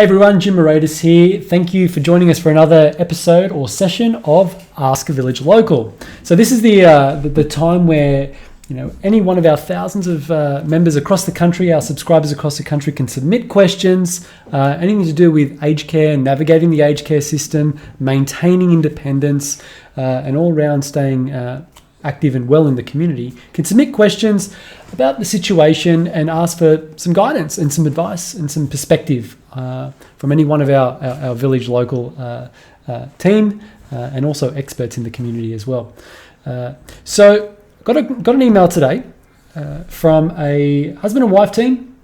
Hey everyone, Jim Moratis here. Thank you for joining us for another episode or session of Ask a Village Local. So this is the time where any one of our thousands of members across the country, our subscribers across the country, can submit questions, anything to do with aged care, navigating the aged care system, maintaining independence, and all around staying active and well in the community, can submit questions about the situation and ask for some guidance and some advice and some perspective from any one of our village local team and also experts in the community as well. So got an email today from a husband and wife team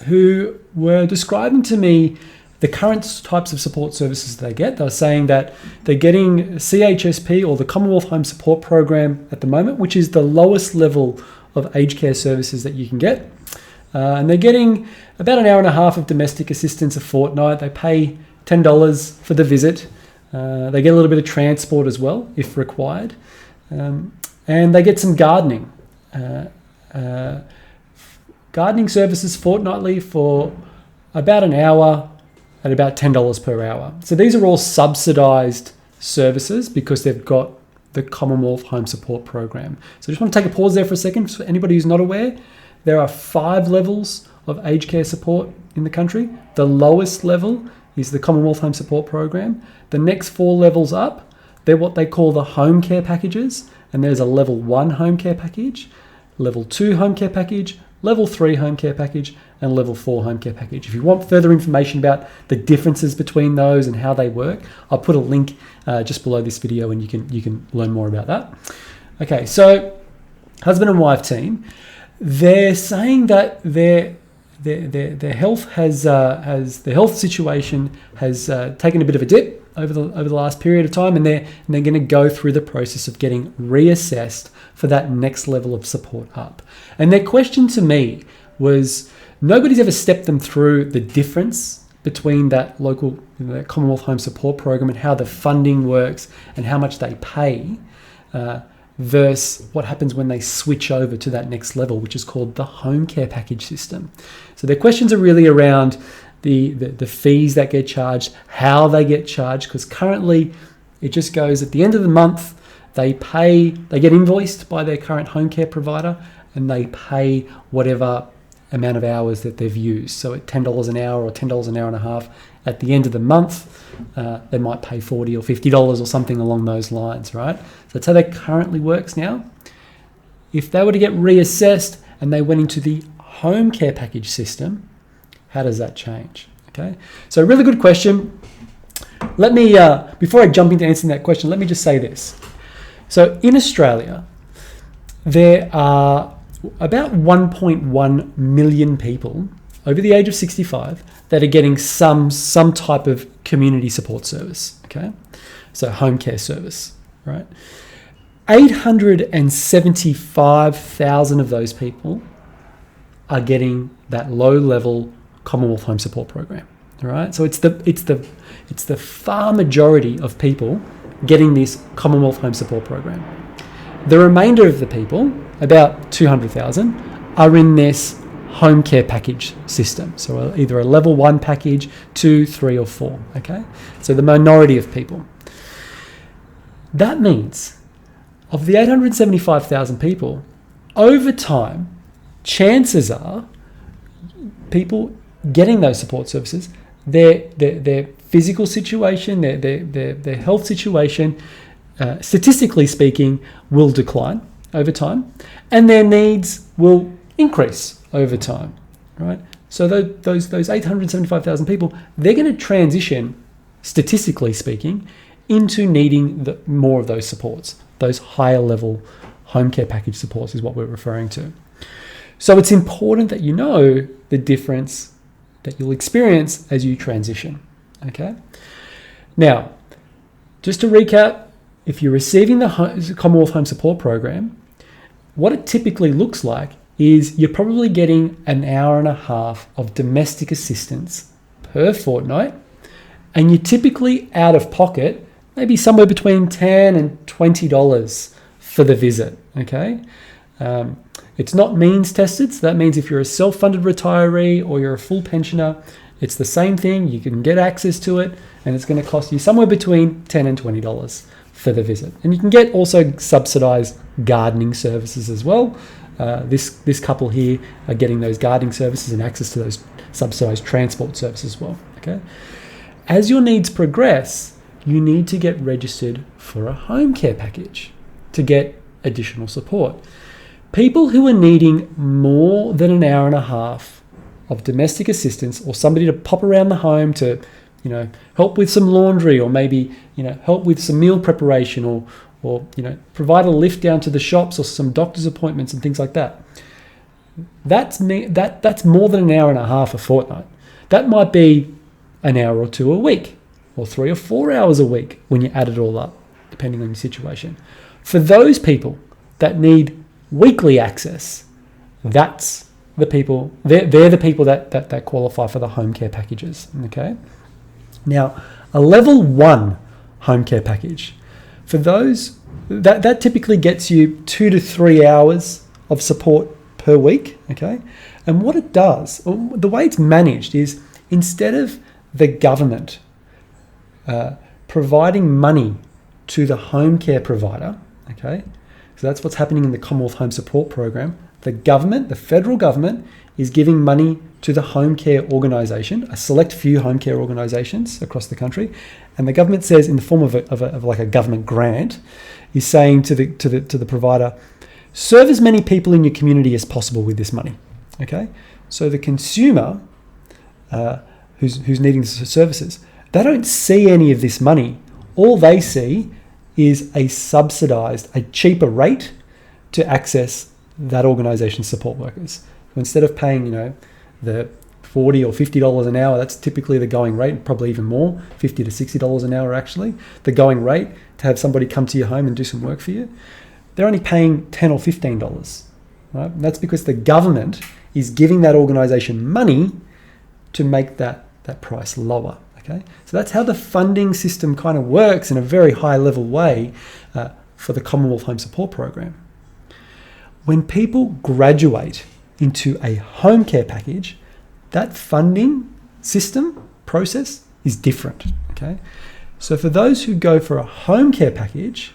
who were describing to me the current types of support services they get. They were saying that they're getting CHSP, or the Commonwealth Home Support Program at the moment, which is the lowest level of aged care services that you can get. And they're getting about an hour and a half of domestic assistance a fortnight. They pay $10 for the visit. They get a little bit of transport as well, if required. And they get some gardening. Gardening services fortnightly for about an hour at about $10 per hour. So these are all subsidised services because they've got the Commonwealth Home Support Program. So I just want to take a pause there for a second. For anybody who's not aware, there are 5 levels of aged care support in the country. The lowest level is the Commonwealth Home Support Program. The next 4 levels up, they're what they call the home care packages. And there's a level 1 home care package, level 2 home care package, level 3 home care package, and level 4 home care package. If you want further information about the differences between those and how they work, I'll put a link just below this video and you can learn more about that. Okay, so husband and wife team, they're saying that their health their health situation has taken a bit of a dip over the last period of time, and they're going to go through the process of getting reassessed for that next level of support up. And their question to me was, nobody's ever stepped them through the difference between that local that Commonwealth Home Support Program and how the funding works and how much they pay versus what happens when they switch over to that next level, which is called the home care package system. So their questions are really around the fees that get charged, how they get charged, because currently it just goes at the end of the month, they get invoiced by their current home care provider and they pay whatever amount of hours that they've used. So at $10 an hour or $10 an hour and a half, at the end of the month, they might pay $40 or $50 or something along those lines, right? So that's how that currently works now. If they were to get reassessed and they went into the home care package system, how does that change? Okay, so really good question. Let me, before I jump into answering that question, let me just say this. So in Australia, there are about 1.1 million people over the age of 65 that are getting some type of community support service, okay? So home care service, right? 875,000 of those people are getting that low-level Commonwealth Home Support Program, all right? So it's the far majority of people getting this Commonwealth Home Support Program. The remainder of the people, about 200,000, are in this home care package system. So either a level 1 package, 2, 3, or 4, okay? So the minority of people. That means of the 875,000 people, over time, chances are people getting those support services, their physical situation, their health situation, statistically speaking, will decline over time, and their needs will increase over time, right? So those 875,000 people, they're going to transition, statistically speaking, into needing more of those supports. Those higher level home care package supports is what we're referring to. So it's important that you know the difference that you'll experience as you transition, okay? Now, just to recap, if you're receiving the Commonwealth Home Support Program, what it typically looks like is you're probably getting an hour and a half of domestic assistance per fortnight, and you're typically out of pocket, maybe somewhere between $10 and $20 for the visit, okay? It's not means tested, so that means if you're a self-funded retiree or you're a full pensioner It's the same thing. You can get access to it, and it's going to cost you somewhere between $10 and $20 for the visit. And you can get also subsidised gardening services as well. This couple here are getting those gardening services and access to those subsidised transport services as well. Okay. As your needs progress, you need to get registered for a home care package to get additional support. People who are needing more than an hour and a half of domestic assistance, or somebody to pop around the home to, help with some laundry, or maybe, help with some meal preparation, or provide a lift down to the shops, or some doctor's appointments and things like that. That's more than an hour and a half a fortnight. That might be an hour or two a week, or 3 or 4 hours a week when you add it all up, depending on your situation. For those people that need weekly access, that's the people. They're the people that qualify for the home care packages. Okay. Now, a level 1 home care package, for those that typically gets you 2 to 3 hours of support per week. Okay. And what it does, the way it's managed, is instead of the government providing money to the home care provider, okay, so that's what's happening in the Commonwealth Home Support Program. The government, the federal government, is giving money to the home care organisation, a select few home care organisations across the country, and the government says, in the form of like a government grant, is saying to the provider, serve as many people in your community as possible with this money. Okay, so the consumer who's needing the services, they don't see any of this money. All they see is a subsidised, a cheaper rate to access that organisation's support workers. So instead of paying, the $40 or $50 an hour, that's typically the going rate, probably even more, $50 to $60 an hour actually, the going rate to have somebody come to your home and do some work for you. They're only paying $10 or $15, right? And that's because the government is giving that organisation money to make that price lower. Okay, so that's how the funding system kind of works in a very high level way for the Commonwealth Home Support Program. When people graduate into a home care package, that funding system process is different. Okay, so for those who go for a home care package,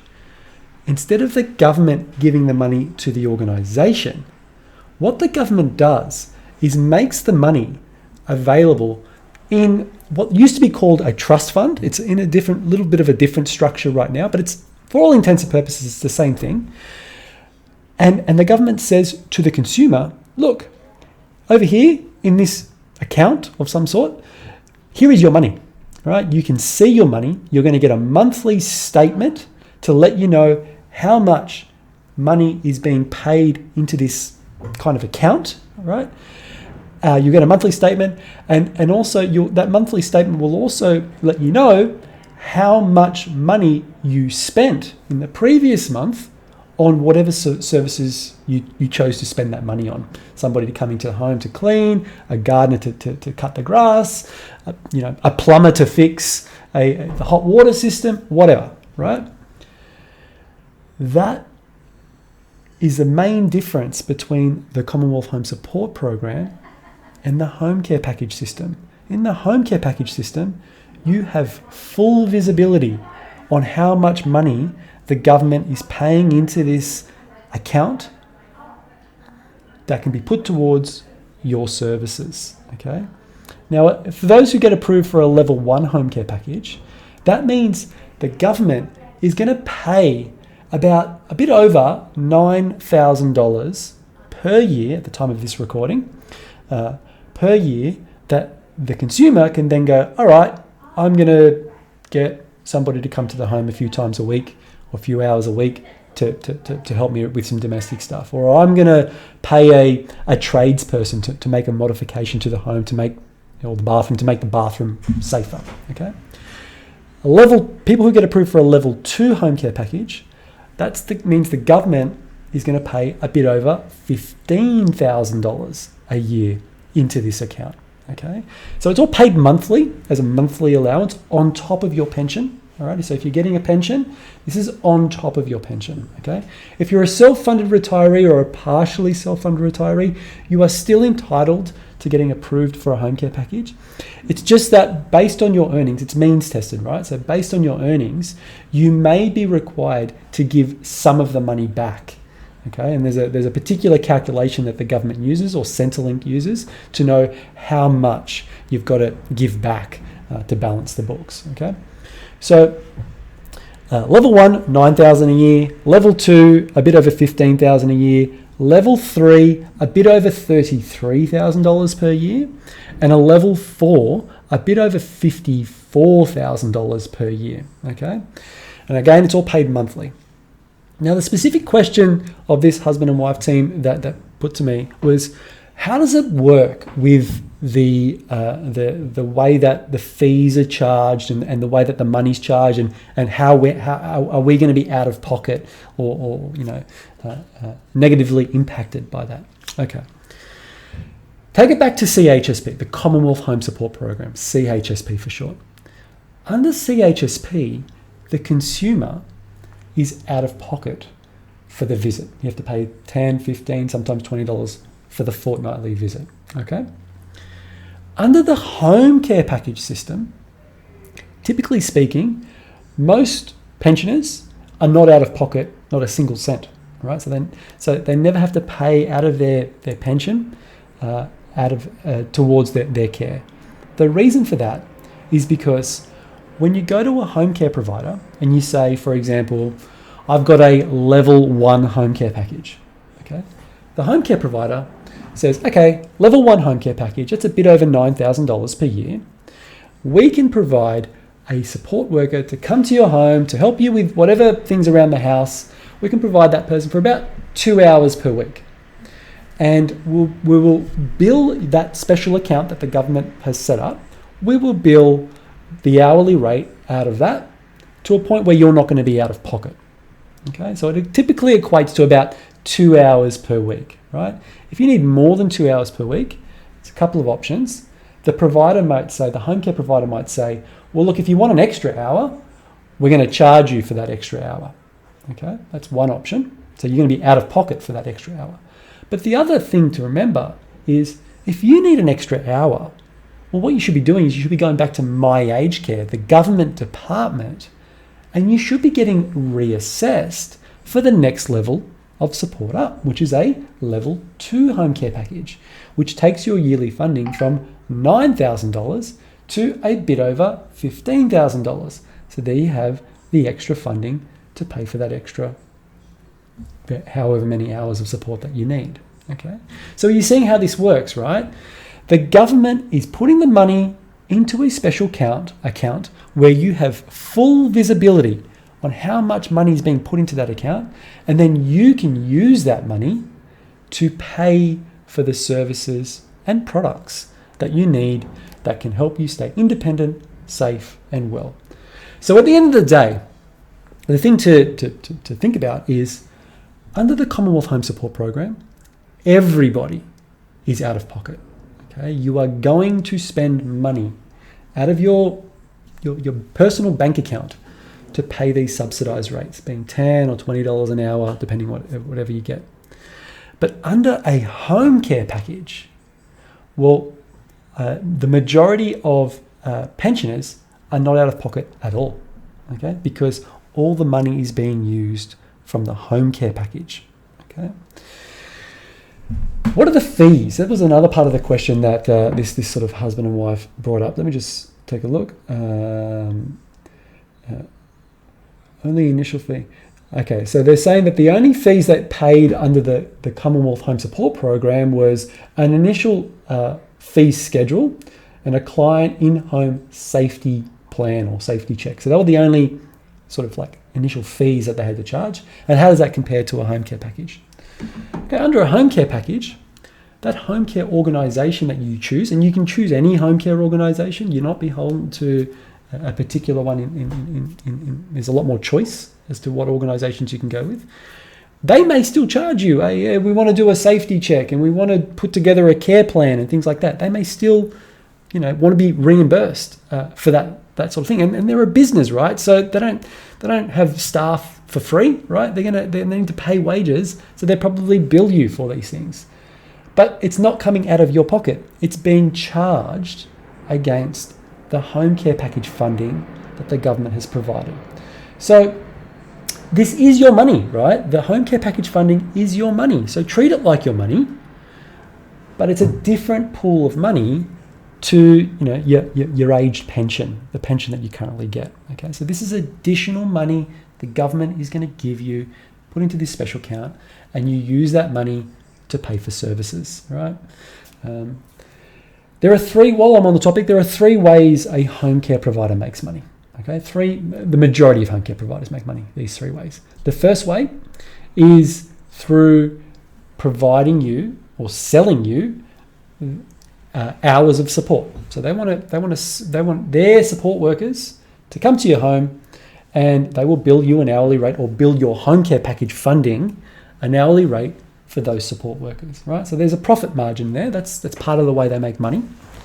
instead of the government giving the money to the organisation, what the government does is makes the money available in what used to be called a trust fund. It's in a little bit of a different structure right now, but it's, for all intents and purposes, it's the same thing. And the government says to the consumer, look, over here in this account of some sort, here is your money, right? You can see your money. You're going to get a monthly statement to let you know how much money is being paid into this kind of account, right? You get a monthly statement, and also that monthly statement will also let you know how much money you spent in the previous month on whatever services you chose to spend that money on. Somebody to come into the home to clean, a gardener to cut the grass, a plumber to fix the hot water system, whatever, right? That is the main difference between the Commonwealth Home Support Program and the home care package system. In the home care package system, you have full visibility on how much money the government is paying into this account that can be put towards your services. Okay. Now, for those who get approved for a level 1 home care package, that means the government is going to pay about a bit over $9,000 per year at the time of this recording, per year, that the consumer can then go, all right, I'm going to get somebody to come to the home a few times a week or a few hours a week to help me with some domestic stuff, or I'm going to pay a tradesperson to make a modification to the home to make the bathroom, to make the bathroom safer. Okay, people who get approved for a level 2 home care package, means the government is going to pay a bit over $15,000 a year into this account. Okay, so it's all paid monthly as a monthly allowance on top of your pension. All right, so if you're getting a pension, this is on top of your pension. Okay, if you're a self-funded retiree or a partially self-funded retiree, you are still entitled to getting approved for a home care package. It's just that based on your earnings, it's means tested, right? So based on your earnings, you may be required to give some of the money back. Okay, and there's a particular calculation that the government uses or Centrelink uses to know how much you've got to give back to balance the books. Okay, so level 1, $9,000 a year. Level 2, a bit over $15,000 a year. Level 3, a bit over $33,000 per year, and a level 4, a bit over $54,000 per year. Okay, and again, it's all paid monthly. Now, the specific question of this husband and wife team that put to me was, how does it work with the way that the fees are charged and the way that the money's charged, and how are we going to be out of pocket or negatively impacted by that? Okay. Take it back to CHSP, the Commonwealth Home Support Program, CHSP for short. Under CHSP, the consumer is out of pocket for the visit. You have to pay $10, $15, sometimes $20 for the fortnightly visit. Okay. Under the home care package system, typically speaking, most pensioners are not out of pocket, not a single cent. Right. So they never have to pay out of their pension towards their care. The reason for that is because when you go to a home care provider and you say, for example, I've got a level 1 home care package, okay? The home care provider says, okay, level 1 home care package, it's a bit over $9,000 per year. We can provide a support worker to come to your home to help you with whatever things around the house. We can provide that person for about 2 hours per week. And we will bill that special account that the government has set up. We will bill the hourly rate out of that to a point where you're not going to be out of pocket. Okay, so it typically equates to about 2 hours per week, right? If you need more than 2 hours per week, it's a couple of options. The provider might say, the home care provider might say, well, look, if you want an extra hour, we're going to charge you for that extra hour. Okay, that's one option. So you're going to be out of pocket for that extra hour. But the other thing to remember is if you need an extra hour, well, what you should be doing is you should be going back to My Aged Care, the government department, and you should be getting reassessed for the next level of support up, which is a level 2 home care package, which takes your yearly funding from $9,000 to a bit over $15,000. So there you have the extra funding to pay for that extra however many hours of support that you need. Okay, so you're seeing how this works, right? The government is putting the money into a special account where you have full visibility on how much money is being put into that account, and then you can use that money to pay for the services and products that you need that can help you stay independent, safe, and well. So at the end of the day, the thing to think about is, under the Commonwealth Home Support Program, everybody is out of pocket. Okay, you are going to spend money out of your personal bank account to pay these subsidised rates, being $10 or $20 an hour, depending whatever you get. But under a home care package, well, the majority of pensioners are not out of pocket at all. Okay, because all the money is being used from the home care package. Okay. What are the fees? That was another part of the question that this sort of husband and wife brought up. Let me just take a look. Only initial fee. Okay, so they're saying that the only fees that paid under the Commonwealth Home Support Program was an initial fee schedule and a client in-home safety plan or safety check. So that were the only sort of like initial fees that they had to charge. And how does that compare to a home care package? Okay, under a home care package, that home care organisation that you choose, and you can choose any home care organisation, you're not beholden to a particular one. There's a lot more choice as to what organisations you can go with. They may still charge you, we want to do a safety check and we want to put together a care plan and things like that. They may still, want to be reimbursed for that sort of thing. And they're a business, right? So they don't have staff for free, right? They need to pay wages, so they probably bill you for these things. But it's not coming out of your pocket. It's being charged against the home care package funding that the government has provided. So this is your money, right? The home care package funding is your money. So treat it like your money, but it's a different pool of money to your aged pension, the pension that you currently get. Okay, so this is additional money the government is going to give you, put into this special account, and you use that money to pay for services, right? There are three, while I'm on the topic, there are three ways a home care provider makes money. Okay, the majority of home care providers make money these three ways. The first way is through providing you or selling you hours of support. So they want their support workers to come to your home, and they will bill you an hourly rate, or bill your home care package funding an hourly rate for those support workers, right? So there's a profit margin there. That's part of the way they make money.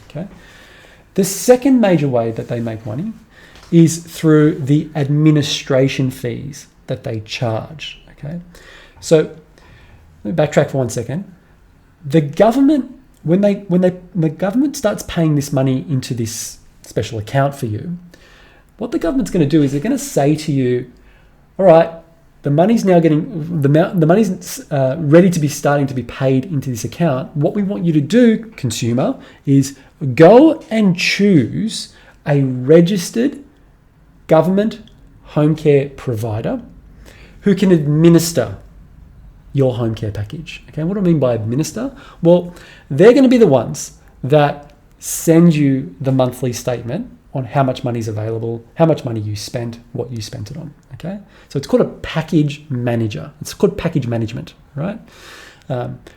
Okay. The second major way that they make money is through the administration fees that they charge. Okay. So let me backtrack for 1 second. The government, when the government starts paying this money into this special account for you, what the government's going to do is they're going to say to you, all right, the money's now getting, the money's ready to be starting to be paid into this account. What we want you to do, consumer, is go and choose a registered government home care provider who can administer your home care package. Okay, what do I mean by administer? Well, they're going to be the ones that send you the monthly statement on how much money is available, how much money you spent, what you spent it on. Okay, so it's called a package manager. It's called package management, right?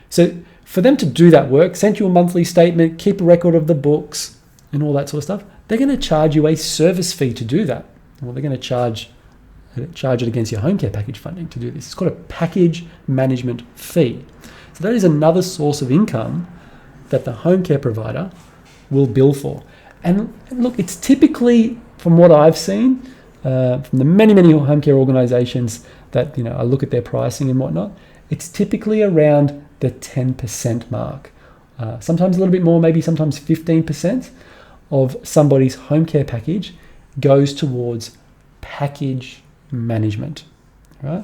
So for them to do that work, send you a monthly statement, keep a record of the books and all that sort of stuff, they're going to charge you a service fee to do that. Well, they're going to charge it against your home care package funding to do this. It's called a package management fee. So that is another source of income that the home care provider will bill for. And look, it's typically, from what I've seen, from the many home care organisations that I look at their pricing and whatnot, it's typically around the 10% mark. Sometimes a little bit more, maybe sometimes 15% of somebody's home care package goes towards package management, right?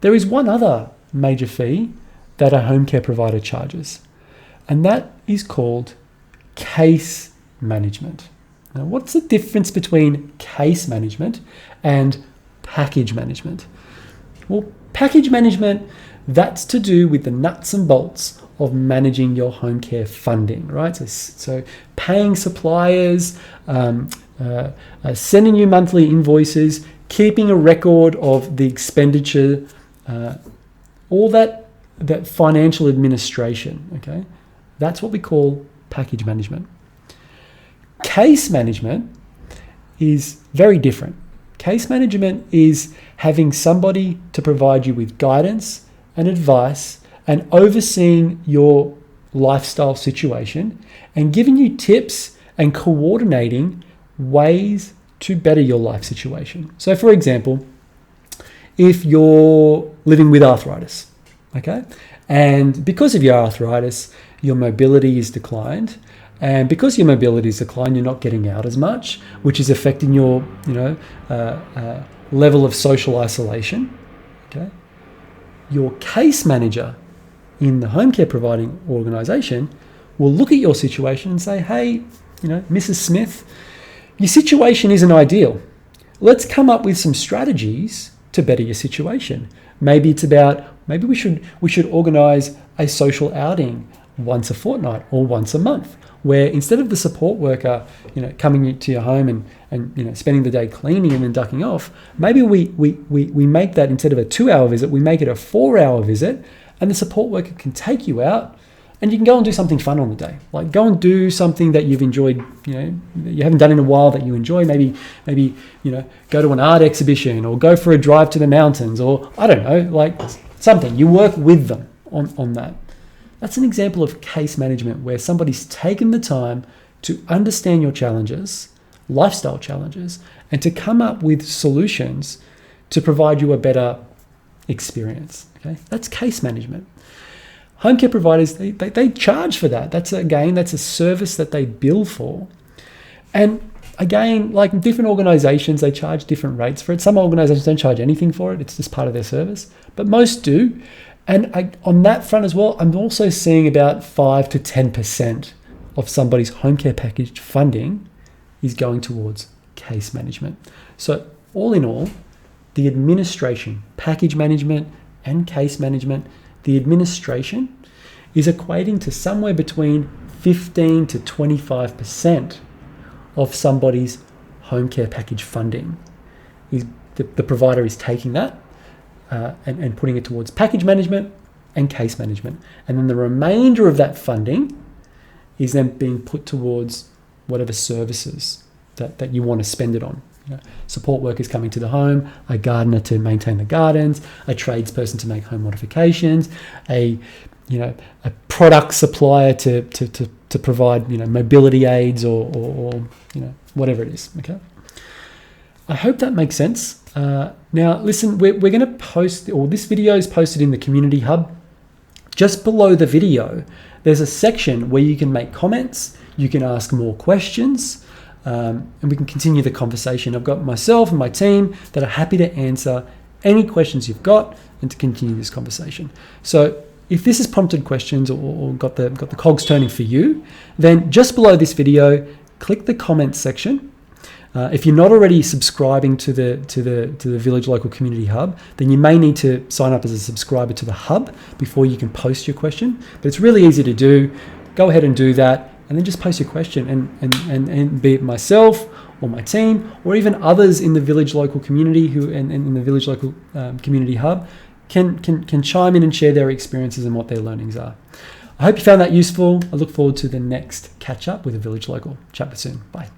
There is one other major fee that a home care provider charges, and that is called case management. Now, what's the difference between case management and package management? Well, package management, that's to do with the nuts and bolts of managing your home care funding, right? So paying suppliers, sending you monthly invoices, keeping a record of the expenditure, all that financial administration, okay? That's what we call package management. Case management is very different. Case management is having somebody to provide you with guidance and advice and overseeing your lifestyle situation and giving you tips and coordinating ways to better your life situation. So for example, if you're living with arthritis, okay, and because of your arthritis, your mobility is declined, and because your mobility is declined, you're not getting out as much, which is affecting your level of social isolation, okay, your case manager in the home care providing organisation will look at your situation and say, hey, Mrs. Smith, your situation isn't ideal. Let's come up with some strategies to better your situation. Maybe we should organise a social outing once a fortnight or once a month, where instead of the support worker, coming to your home and spending the day cleaning and then ducking off, maybe we make that, instead of a 2-hour visit, we make it a 4-hour visit, and the support worker can take you out and you can go and do something fun on the day. Like go and do something that you've enjoyed, that you haven't done in a while that you enjoy. Maybe go to an art exhibition or go for a drive to the mountains, or I don't know, like something. You work with them on that. That's an example of case management where somebody's taken the time to understand your challenges, lifestyle challenges, and to come up with solutions to provide you a better experience. Okay, that's case management. Home care providers, they charge for that. That's a service that they bill for. And again, like different organizations, they charge different rates for it. Some organizations don't charge anything for it. It's just part of their service, but most do. And on that front as well, I'm also seeing about 5 to 10% of somebody's home care package funding is going towards case management. So all in all, the administration, package management and case management, the administration is equating to somewhere between 15 to 25% of somebody's home care package funding. The provider is taking that and putting it towards package management and case management. And then the remainder of that funding is then being put towards whatever services that you want to spend it on. Support workers coming to the home, a gardener to maintain the gardens, a tradesperson to make home modifications, a product supplier to provide mobility aids or whatever it is. Okay, I hope that makes sense. Now listen, we're going to post, or this video is posted in the community hub. Just below the video, there's a section where you can make comments, you can ask more questions. And we can continue the conversation. I've got myself and my team that are happy to answer any questions you've got and to continue this conversation. So if this has prompted questions or got the cogs turning for you, then just below this video, click the comments section. If you're not already subscribing to the Village Local Community Hub, then you may need to sign up as a subscriber to the hub before you can post your question. But it's really easy to do. Go ahead and do that. And then just post your question, and be it myself or my team or even others in the Village Local community who and in the Village Local Community Hub can chime in and share their experiences and what their learnings are. I hope you found that useful. I look forward to the next catch up with a Village Local. Chat with you soon. Bye.